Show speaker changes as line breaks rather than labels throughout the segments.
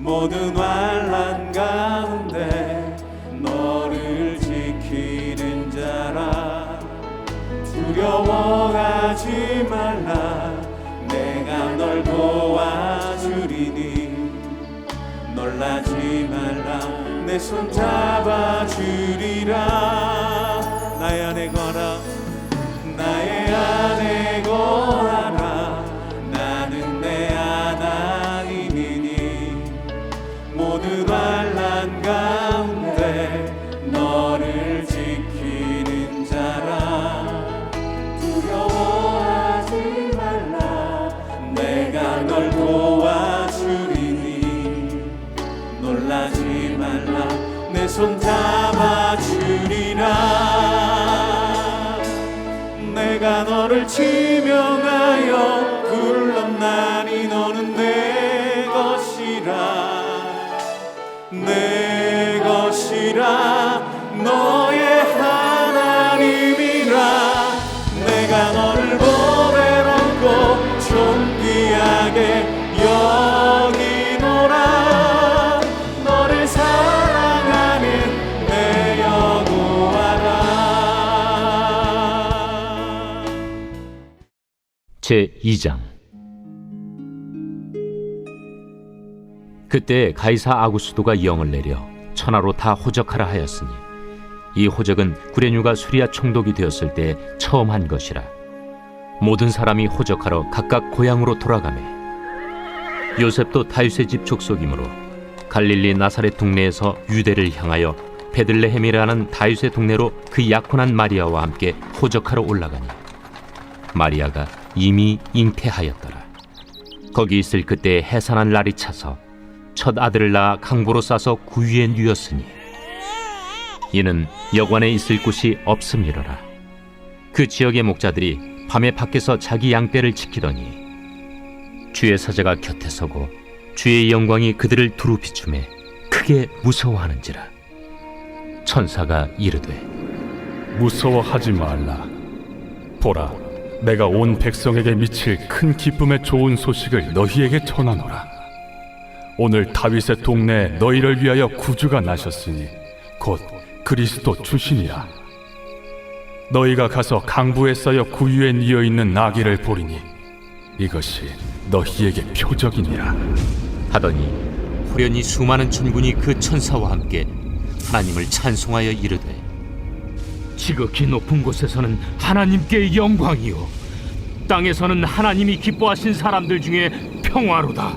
모든 환난 가운데 너를 지키는 자라. 두려워하지 말라. 내가 널 도와주리니 놀라지 말라. 내 손 잡아주리라. 나의 안에 거하라. 나의 안에 거하라. 나는 내 하나님이니 모든 환난 가운데 너를 지키는 자라. 두려워하지 말라. 내가 널 도와주리니 놀라지 말라. 내 손 잡아주리라. 내가 너를 지명하여 불렀나니 너는 내 것이라. 내 것이라. 너의 하나님이라. 내가 너를 몸에 안고 존귀하게 여기노라. 너를 사랑하는 내 여호와라.
제2장. 그때 가이사 아구스도가 영을 내려 천하로 다 호적하라 하였으니 이 호적은 구레뉴가 수리아 총독이 되었을 때 처음 한 것이라. 모든 사람이 호적하러 각각 고향으로 돌아가매 요셉도 다윗의 집 족속이므로 갈릴리 나사렛 동네에서 유대를 향하여 베들레헴이라는 다윗의 동네로 그 약혼한 마리아와 함께 호적하러 올라가니 마리아가 이미 잉태하였더라. 거기 있을 그때 해산한 날이 차서 첫 아들을 낳아 강보로 싸서 구유에 누였으니 이는 여관에 있을 곳이 없음이로라. 그 지역의 목자들이 밤에 밖에서 자기 양떼를 지키더니 주의 사자가 곁에 서고 주의 영광이 그들을 두루 비추매 크게 무서워하는지라. 천사가 이르되
무서워하지 말라. 보라, 내가 온 백성에게 미칠 큰 기쁨의 좋은 소식을 너희에게 전하노라. 오늘 다윗의 동네에 너희를 위하여 구주가 나셨으니 곧 그리스도 주시니라. 너희가 가서 강부에 쌓여 구유에 뉘어 있는 나귀를 보리니 이것이 너희에게 표적이니라.
하더니 후련히 수많은 천군이 그 천사와 함께 하나님을 찬송하여 이르되 지극히 높은 곳에서는 하나님께 영광이요 땅에서는 하나님이 기뻐하신 사람들 중에 평화로다.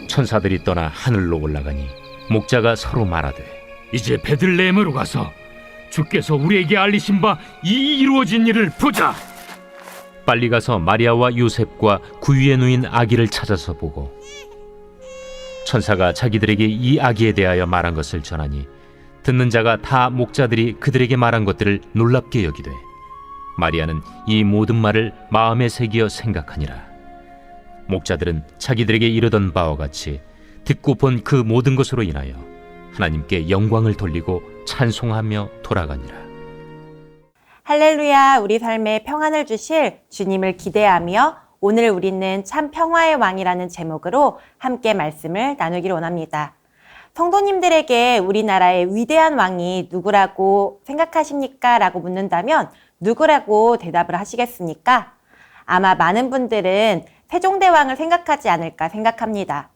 천사들이 떠나 하늘로 올라가니 목자가 서로 말하되 이제 베들레헴으로 가서 주께서 우리에게 알리신 바 이 이루어진 일을 보자. 빨리 가서 마리아와 요셉과 구유에 누인 아기를 찾아서 보고 천사가 자기들에게 이 아기에 대하여 말한 것을 전하니 듣는 자가 다 목자들이 그들에게 말한 것들을 놀랍게 여기되 마리아는 이 모든 말을 마음에 새기어 생각하니라. 목자들은 자기들에게 이르던 바와 같이 듣고 본 그 모든 것으로 인하여 하나님께 영광을 돌리고 찬송하며 돌아가니라.
할렐루야. 우리 삶에 평안을 주실 주님을 기대하며 오늘 우리는 참 평화의 왕이라는 제목으로 함께 말씀을 나누기를 원합니다. 성도님들에게 우리나라의 위대한 왕이 누구라고 생각하십니까? 라고 묻는다면 누구라고 대답을 하시겠습니까? 아마 많은 분들은 세종대왕을 생각하지 않을까 생각합니다.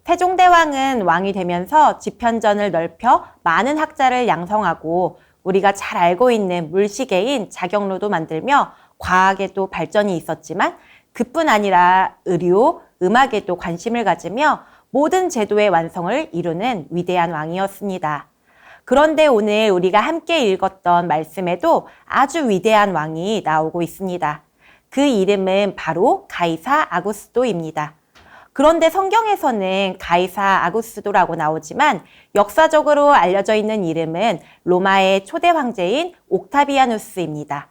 세종대왕은 왕이 되면서 집현전을 넓혀 많은 학자를 양성하고 우리가 잘 알고 있는 물시계인 자경로도 만들며 과학에도 발전이 있었지만 그뿐 아니라 의료, 음악에도 관심을 가지며 모든 제도의 완성을 이루는 위대한 왕이었습니다. 그런데 오늘 우리가 함께 읽었던 말씀에도 아주 위대한 왕이 나오고 있습니다. 그 이름은 바로 가이사 아구스도입니다. 그런데 성경에서는 가이사 아구스도라고 나오지만 역사적으로 알려져 있는 이름은 로마의 초대 황제인 옥타비아누스입니다.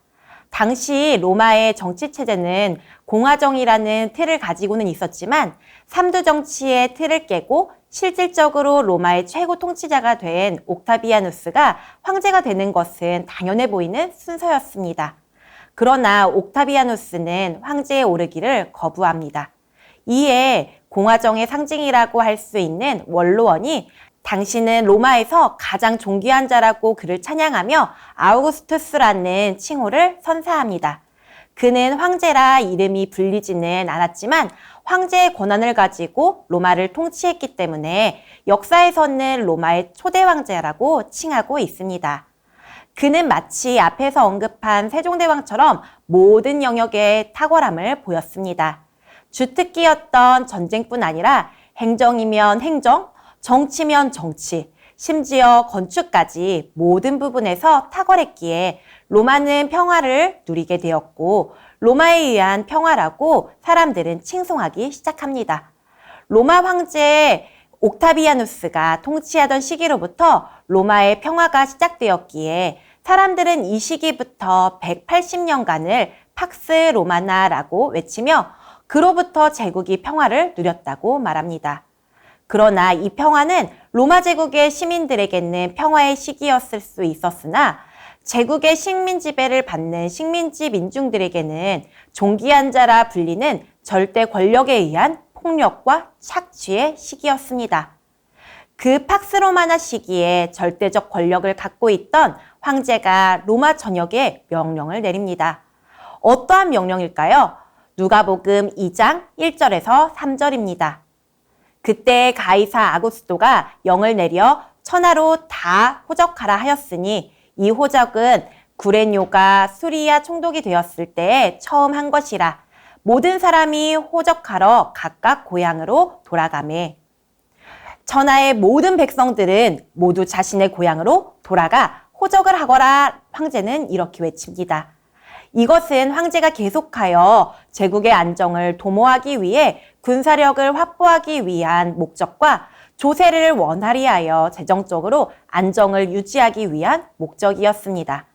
당시 로마의 정치체제는 공화정이라는 틀을 가지고는 있었지만 삼두 정치의 틀을 깨고 실질적으로 로마의 최고 통치자가 된 옥타비아누스가 황제가 되는 것은 당연해 보이는 순서였습니다. 그러나 옥타비아누스는 황제에 오르기를 거부합니다. 이에 공화정의 상징이라고 할 수 있는 원로원이 당신은 로마에서 가장 존귀한 자라고 그를 찬양하며 아우구스투스라는 칭호를 선사합니다. 그는 황제라 이름이 불리지는 않았지만 황제의 권한을 가지고 로마를 통치했기 때문에 역사에서는 로마의 초대 황제라고 칭하고 있습니다. 그는 마치 앞에서 언급한 세종대왕처럼 모든 영역에 탁월함을 보였습니다. 주특기였던 전쟁뿐 아니라 행정이면 행정, 정치면 정치, 심지어 건축까지 모든 부분에서 탁월했기에 로마는 평화를 누리게 되었고 로마에 의한 평화라고 사람들은 칭송하기 시작합니다. 로마 황제 옥타비아누스가 통치하던 시기로부터 로마의 평화가 시작되었기에 사람들은 이 시기부터 180년간을 팍스 로마나라고 외치며 그로부터 제국이 평화를 누렸다고 말합니다. 그러나 이 평화는 로마 제국의 시민들에게는 평화의 시기였을 수 있었으나 제국의 식민 지배를 받는 식민지 민중들에게는 존귀한 자라 불리는 절대 권력에 의한 폭력과 착취의 시기였습니다. 그 팍스 로마나 시기에 절대적 권력을 갖고 있던 황제가 로마 전역에 명령을 내립니다. 어떠한 명령일까요? 누가복음 2장 1절에서 3절입니다. 그때 가이사 아구스토가 영을 내려 천하로 다 호적하라 하였으니 이 호적은 구레뇨가 수리아 총독이 되었을 때에 처음 한 것이라. 모든 사람이 호적하러 각각 고향으로 돌아가매. 천하의 모든 백성들은 모두 자신의 고향으로 돌아가 호적을 하거라. 황제는 이렇게 외칩니다. 이것은 황제가 계속하여 제국의 안정을 도모하기 위해 군사력을 확보하기 위한 목적과 조세를 원활히 하여 재정적으로 안정을 유지하기 위한 목적이었습니다.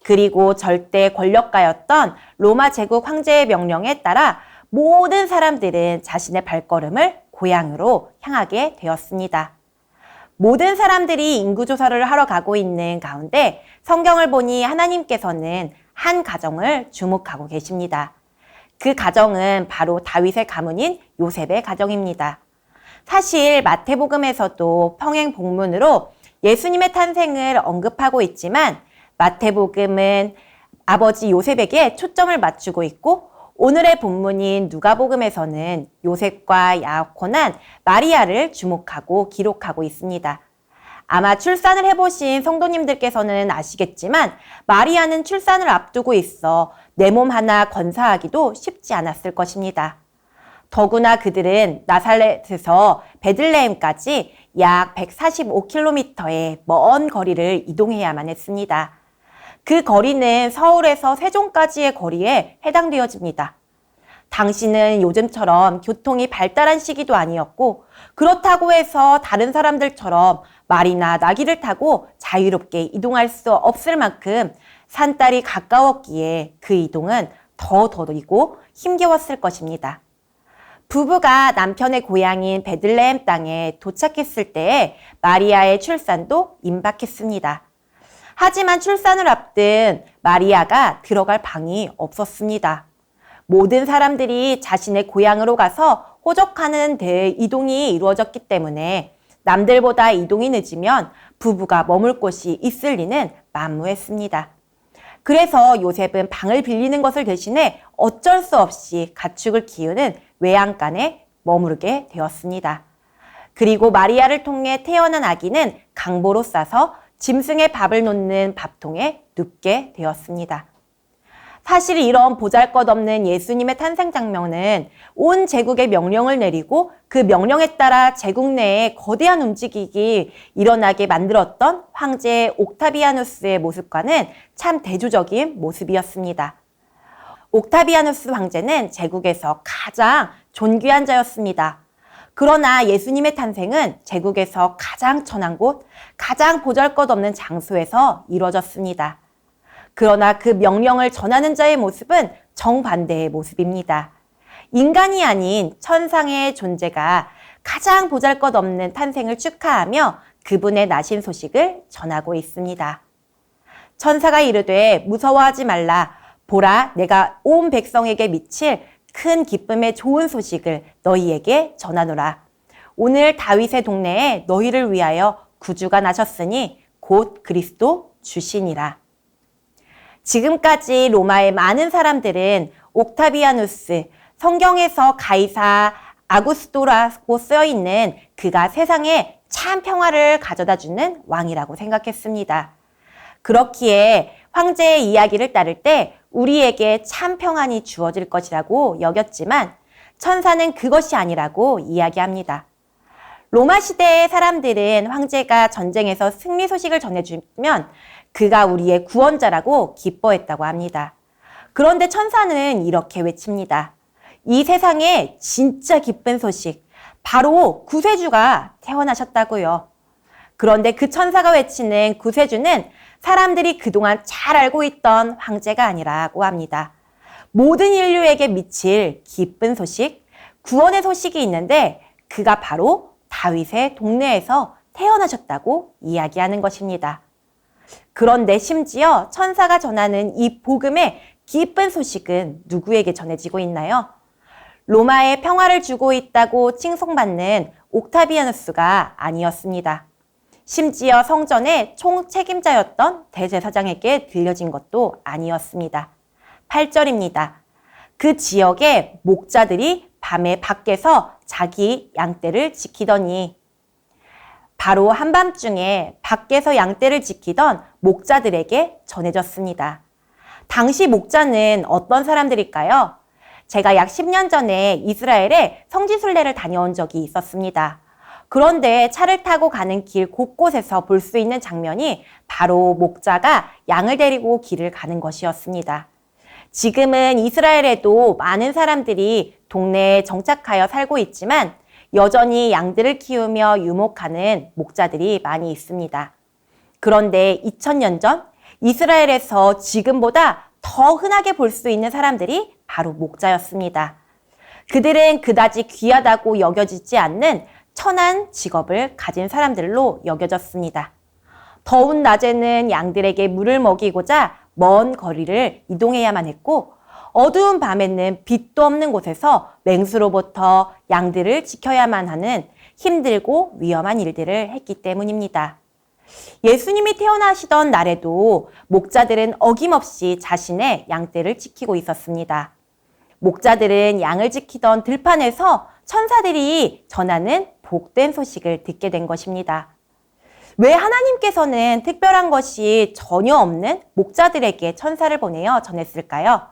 그리고 절대 권력가였던 로마 제국 황제의 명령에 따라 모든 사람들은 자신의 발걸음을 고향으로 향하게 되었습니다. 모든 사람들이 인구조사를 하러 가고 있는 가운데 성경을 보니 하나님께서는 한 가정을 주목하고 계십니다. 그 가정은 바로 다윗의 가문인 요셉의 가정입니다. 사실 마태복음에서도 평행 복문으로 예수님의 탄생을 언급하고 있지만 마태복음은 아버지 요셉에게 초점을 맞추고 있고 오늘의 본문인 누가복음에서는 요셉과 야코난, 마리아를 주목하고 기록하고 있습니다. 아마 출산을 해보신 성도님들께서는 아시겠지만 마리아는 출산을 앞두고 있어 내 몸 하나 건사하기도 쉽지 않았을 것입니다. 더구나 그들은 나사렛에서 베들레헴까지 약 145km의 먼 거리를 이동해야만 했습니다. 그 거리는 서울에서 세종까지의 거리에 해당되어집니다. 당시는 요즘처럼 교통이 발달한 시기도 아니었고 그렇다고 해서 다른 사람들처럼 말이나 나귀를 타고 자유롭게 이동할 수 없을 만큼 산딸이 가까웠기에 그 이동은 더디고 힘겨웠을 것입니다. 부부가 남편의 고향인 베들레헴 땅에 도착했을 때에 마리아의 출산도 임박했습니다. 하지만 출산을 앞둔 마리아가 들어갈 방이 없었습니다. 모든 사람들이 자신의 고향으로 가서 호적하는 데 이동이 이루어졌기 때문에 남들보다 이동이 늦으면 부부가 머물 곳이 있을 리는 만무했습니다. 그래서 요셉은 방을 빌리는 것을 대신해 어쩔 수 없이 가축을 키우는 외양간에 머무르게 되었습니다. 그리고 마리아를 통해 태어난 아기는 강보로 싸서 짐승의 밥을 놓는 밥통에 눕게 되었습니다. 사실 이런 보잘것없는 예수님의 탄생 장면은 온 제국에 명령을 내리고 그 명령에 따라 제국 내에 거대한 움직임이 일어나게 만들었던 황제 옥타비아누스의 모습과는 참 대조적인 모습이었습니다. 옥타비아누스 황제는 제국에서 가장 존귀한 자였습니다. 그러나 예수님의 탄생은 제국에서 가장 천한 곳, 가장 보잘것없는 장소에서 이루어졌습니다. 그러나 그 명령을 전하는 자의 모습은 정반대의 모습입니다. 인간이 아닌 천상의 존재가 가장 보잘것없는 탄생을 축하하며 그분의 나신 소식을 전하고 있습니다. 천사가 이르되 무서워하지 말라. 보라, 내가 온 백성에게 미칠 큰 기쁨의 좋은 소식을 너희에게 전하노라. 오늘 다윗의 동네에 너희를 위하여 구주가 나셨으니 곧 그리스도 주시니라. 지금까지 로마의 많은 사람들은 옥타비아누스, 성경에서 가이사 아구스토라고 쓰여있는 그가 세상에 참 평화를 가져다주는 왕이라고 생각했습니다. 그렇기에 황제의 이야기를 따를 때 우리에게 참 평안이 주어질 것이라고 여겼지만 천사는 그것이 아니라고 이야기합니다. 로마 시대의 사람들은 황제가 전쟁에서 승리 소식을 전해주면 그가 우리의 구원자라고 기뻐했다고 합니다. 그런데 천사는 이렇게 외칩니다. 이 세상에 진짜 기쁜 소식, 바로 구세주가 태어나셨다고요. 그런데 그 천사가 외치는 구세주는 사람들이 그동안 잘 알고 있던 황제가 아니라고 합니다. 모든 인류에게 미칠 기쁜 소식, 구원의 소식이 있는데 그가 바로 다윗의 동네에서 태어나셨다고 이야기하는 것입니다. 그런데 심지어 천사가 전하는 이 복음의 기쁜 소식은 누구에게 전해지고 있나요? 로마에 평화를 주고 있다고 칭송받는 옥타비아누스가 아니었습니다. 심지어 성전의 총책임자였던 대제사장에게 들려진 것도 아니었습니다. 8절입니다. 그 지역의 목자들이 밤에 밖에서 자기 양떼를 지키더니, 바로 한밤중에 밖에서 양떼를 지키던 목자들에게 전해졌습니다. 당시 목자는 어떤 사람들일까요? 제가 약 10년 전에 이스라엘에 성지순례를 다녀온 적이 있었습니다. 그런데 차를 타고 가는 길 곳곳에서 볼 수 있는 장면이 바로 목자가 양을 데리고 길을 가는 것이었습니다. 지금은 이스라엘에도 많은 사람들이 동네에 정착하여 살고 있지만 여전히 양들을 키우며 유목하는 목자들이 많이 있습니다. 그런데 2000년 전 이스라엘에서 지금보다 더 흔하게 볼 수 있는 사람들이 바로 목자였습니다. 그들은 그다지 귀하다고 여겨지지 않는 천한 직업을 가진 사람들로 여겨졌습니다. 더운 낮에는 양들에게 물을 먹이고자 먼 거리를 이동해야만 했고, 어두운 밤에는 빛도 없는 곳에서 맹수로부터 양들을 지켜야만 하는 힘들고 위험한 일들을 했기 때문입니다. 예수님이 태어나시던 날에도 목자들은 어김없이 자신의 양떼를 지키고 있었습니다. 목자들은 양을 지키던 들판에서 천사들이 전하는 복된 소식을 듣게 된 것입니다. 왜 하나님께서는 특별한 것이 전혀 없는 목자들에게 천사를 보내어 전했을까요?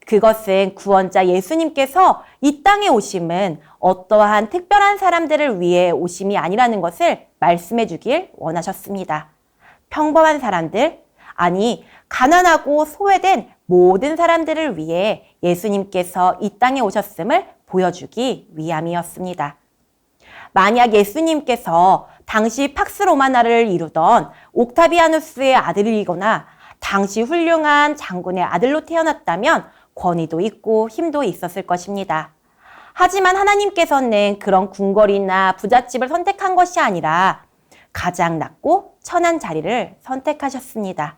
그것은 구원자 예수님께서 이 땅에 오심은 어떠한 특별한 사람들을 위해 오심이 아니라는 것을 말씀해 주길 원하셨습니다. 평범한 사람들, 아니 가난하고 소외된 모든 사람들을 위해 예수님께서 이 땅에 오셨음을 보여주기 위함이었습니다. 만약 예수님께서 당시 팍스 로마나를 이루던 옥타비아누스의 아들이거나 당시 훌륭한 장군의 아들로 태어났다면 권위도 있고 힘도 있었을 것입니다. 하지만 하나님께서는 그런 궁궐이나 부잣집을 선택한 것이 아니라 가장 낮고 천한 자리를 선택하셨습니다.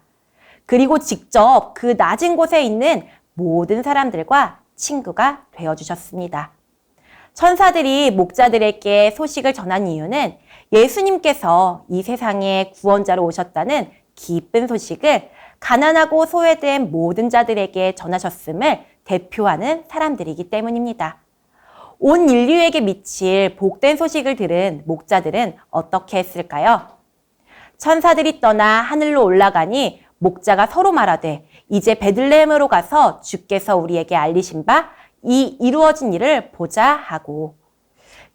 그리고 직접 그 낮은 곳에 있는 모든 사람들과 친구가 되어주셨습니다. 천사들이 목자들에게 소식을 전한 이유는 예수님께서 이 세상에 구원자로 오셨다는 기쁜 소식을 가난하고 소외된 모든 자들에게 전하셨음을 대표하는 사람들이기 때문입니다. 온 인류에게 미칠 복된 소식을 들은 목자들은 어떻게 했을까요? 천사들이 떠나 하늘로 올라가니 목자가 서로 말하되 이제 베들레헴으로 가서 주께서 우리에게 알리신 바 이 이루어진 일을 보자 하고,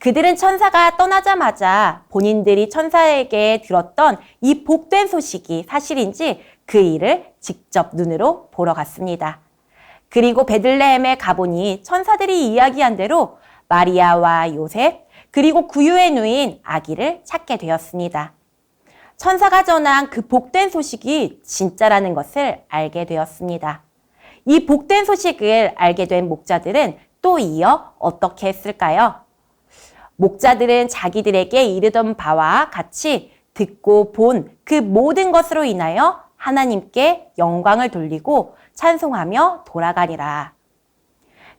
그들은 천사가 떠나자마자 본인들이 천사에게 들었던 이 복된 소식이 사실인지 그 일을 직접 눈으로 보러 갔습니다. 그리고 베들레헴에 가보니 천사들이 이야기한 대로 마리아와 요셉 그리고 구유의 누인 아기를 찾게 되었습니다. 천사가 전한 그 복된 소식이 진짜라는 것을 알게 되었습니다. 이 복된 소식을 알게 된 목자들은 또 이어 어떻게 했을까요? 목자들은 자기들에게 이르던 바와 같이 듣고 본 그 모든 것으로 인하여 하나님께 영광을 돌리고 찬송하며 돌아가니라.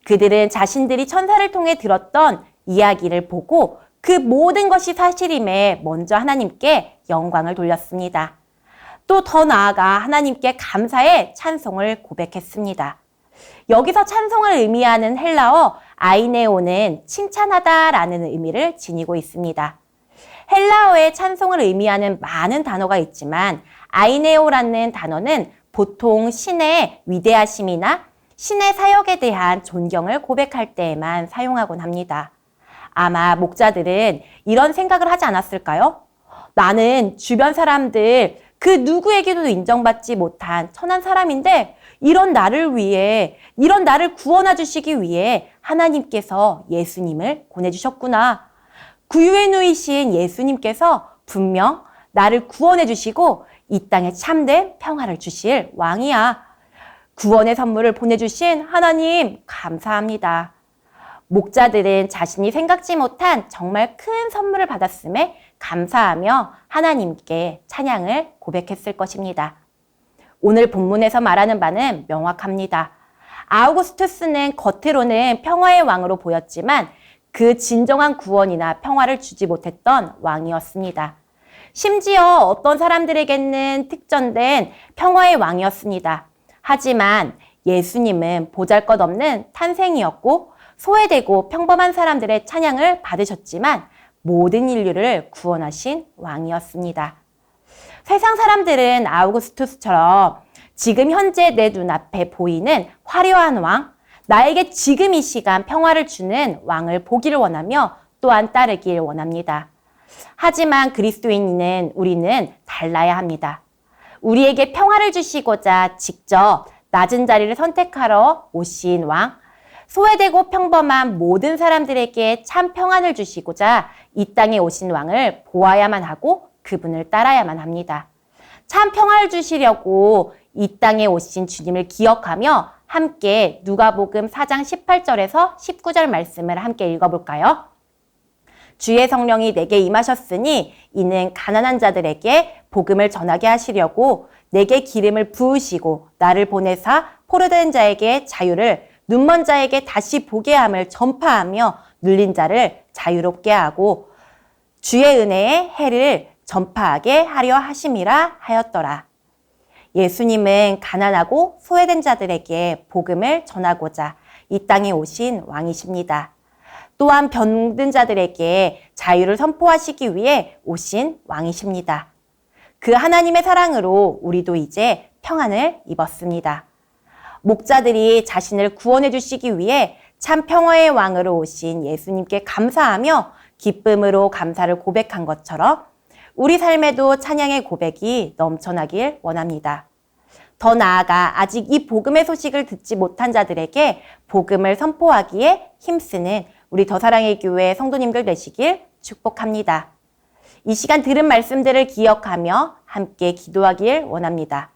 그들은 자신들이 천사를 통해 들었던 이야기를 보고 그 모든 것이 사실임에 먼저 하나님께 영광을 돌렸습니다. 또 더 나아가 하나님께 감사의 찬송을 고백했습니다. 여기서 찬송을 의미하는 헬라어 아이네오는 칭찬하다라는 의미를 지니고 있습니다. 헬라어에 찬송을 의미하는 많은 단어가 있지만 아이네오라는 단어는 보통 신의 위대하심이나 신의 사역에 대한 존경을 고백할 때에만 사용하곤 합니다. 아마 목자들은 이런 생각을 하지 않았을까요? 나는 주변 사람들 그 누구에게도 인정받지 못한 천한 사람인데 이런 나를 위해, 이런 나를 구원해 주시기 위해 하나님께서 예수님을 보내주셨구나. 구유의 누이신 예수님께서 분명 나를 구원해 주시고 이 땅에 참된 평화를 주실 왕이야. 구원의 선물을 보내주신 하나님 감사합니다. 목자들은 자신이 생각지 못한 정말 큰 선물을 받았음에 감사하며 하나님께 찬양을 고백했을 것입니다. 오늘 본문에서 말하는 바는 명확합니다. 아우구스투스는 겉으로는 평화의 왕으로 보였지만 그 진정한 구원이나 평화를 주지 못했던 왕이었습니다. 심지어 어떤 사람들에게는 특전된 평화의 왕이었습니다. 하지만 예수님은 보잘것없는 탄생이었고 소외되고 평범한 사람들의 찬양을 받으셨지만 모든 인류를 구원하신 왕이었습니다. 세상 사람들은 아우구스투스처럼 지금 현재 내 눈앞에 보이는 화려한 왕, 나에게 지금 이 시간 평화를 주는 왕을 보기를 원하며 또한 따르길 원합니다. 하지만 그리스도인은 우리는 달라야 합니다. 우리에게 평화를 주시고자 직접 낮은 자리를 선택하러 오신 왕, 소외되고 평범한 모든 사람들에게 참 평안을 주시고자 이 땅에 오신 왕을 보아야만 하고 그분을 따라야만 합니다. 참 평화를 주시려고 이 땅에 오신 주님을 기억하며 함께 누가복음 4장 18절에서 19절 말씀을 함께 읽어볼까요? 주의 성령이 내게 임하셨으니 이는 가난한 자들에게 복음을 전하게 하시려고 내게 기름을 부으시고 나를 보내사 포로된 자에게 자유를, 눈먼 자에게 다시 보게 함을 전파하며 눌린 자를 자유롭게 하고 주의 은혜의 해를 전파하게 하려 하심이라 하였더라. 예수님은 가난하고 소외된 자들에게 복음을 전하고자 이 땅에 오신 왕이십니다. 또한 병든 자들에게 자유를 선포하시기 위해 오신 왕이십니다. 그 하나님의 사랑으로 우리도 이제 평안을 입었습니다. 목자들이 자신을 구원해 주시기 위해 참 평화의 왕으로 오신 예수님께 감사하며 기쁨으로 감사를 고백한 것처럼 우리 삶에도 찬양의 고백이 넘쳐나길 원합니다. 더 나아가 아직 이 복음의 소식을 듣지 못한 자들에게 복음을 선포하기에 힘쓰는 우리 더사랑의 교회 성도님들 되시길 축복합니다. 이 시간 들은 말씀들을 기억하며 함께 기도하길 원합니다.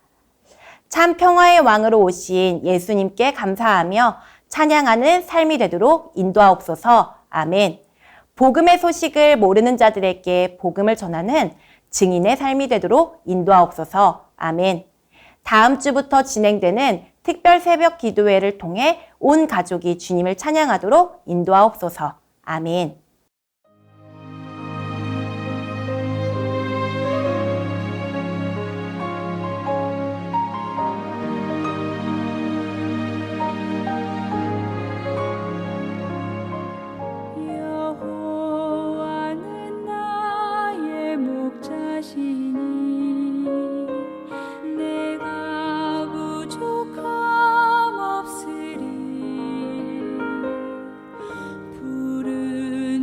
참 평화의 왕으로 오신 예수님께 감사하며 찬양하는 삶이 되도록 인도하옵소서. 아멘. 복음의 소식을 모르는 자들에게 복음을 전하는 증인의 삶이 되도록 인도하옵소서. 아멘. 다음 주부터 진행되는 특별 새벽 기도회를 통해 온 가족이 주님을 찬양하도록 인도하옵소서. 아멘.
여호와는 나의 목자시니 내가 부족함 없으리. 푸른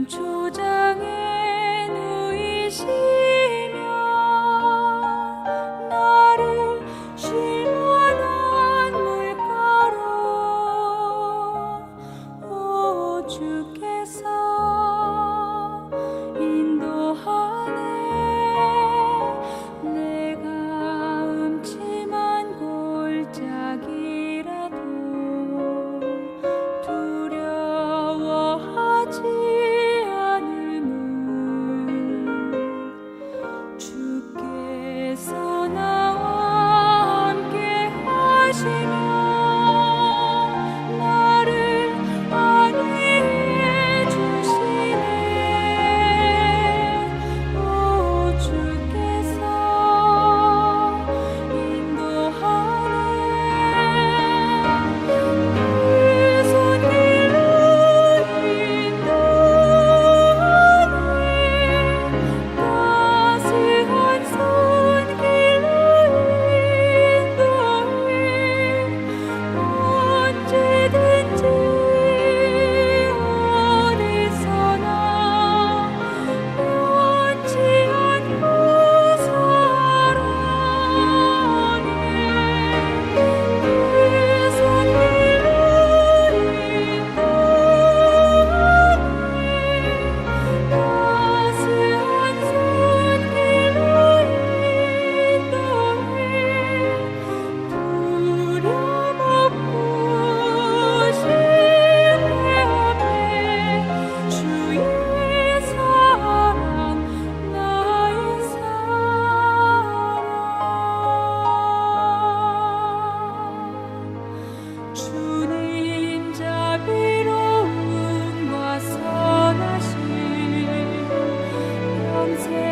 새